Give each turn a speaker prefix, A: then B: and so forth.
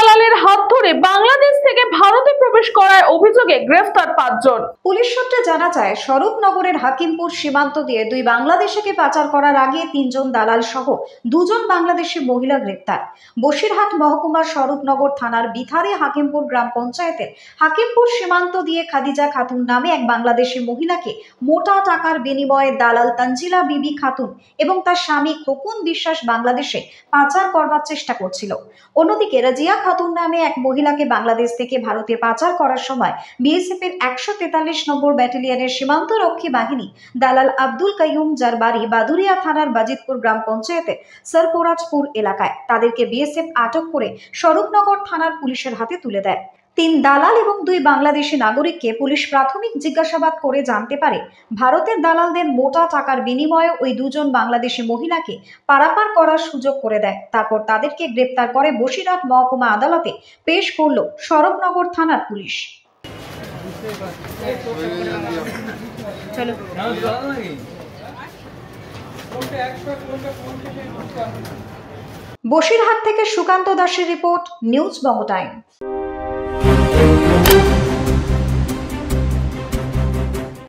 A: দালালের হাত ধরে বাংলাদেশ থেকে ভারতে প্রবেশ করার অভিযোগে গ্রেফতার 5 জন।
B: পুলিশ সূত্রে জানা যায়, স্বরূপনগরের হাকিমপুর সীমান্ত দিয়ে 2 বাংলাদেশিকে পাচার করার আগে 3 জন দালাল সহ 2 জন বাংলাদেশি মহিলা গ্রেপ্তার। বসিরহাট মহকুমার স্বরূপনগর থানার বিথারি হাকিমপুর গ্রাম পঞ্চায়েতের হাকিমপুর সীমান্ত দিয়ে খাদিজা খাতুন নামে এক বাংলাদেশি মহিলাকে মোটা টাকার বিনিময়ে দালাল তানজিলা বিবি খাতুন এবং তার স্বামী খোকন বিশ্বাস বাংলাদেশে পাচার করবার চেষ্টা করছিল। অন্যদিকে রাজিয়া খাতুন নামে এক মহিলাকে বাংলাদেশ থেকে ভারতে পাচার করার সময় বিএসএফ এর 143 নম্বর ব্যাটালিয়নের সীমান্তরক্ষী বাহিনী দালাল আব্দুল কাইয়ুম, যার বাড়ি বাদুরিয়া থানার বাজিতপুর গ্রাম পঞ্চায়েতের সরপরাজপুর এলাকায়, তাদেরকে বিএসএফ আটক করে স্বরূপনগর থানার পুলিশের হাতে তুলে দেয়। 3 দালাল এবং 2 বাংলাদেশি নাগরিককে পুলিশ প্রাথমিক জিজ্ঞাসাবাদ করে জানতে পারে ভারতের দালালদের মোটা টাকার বিনিময়ে ওই 2 জন বাংলাদেশি মহিলাকে পারাপার করার সুযোগ করে দেয়। তারপর তাদেরকে গ্রেপ্তার করে বসিরহাট মহকুমা আদালতে পেশ করল স্বরূপনগর থানার পুলিশ। বসিরহাট থেকে সুকান্ত দাসের রিপোর্ট, নিউজ বঙ্গ টাইম।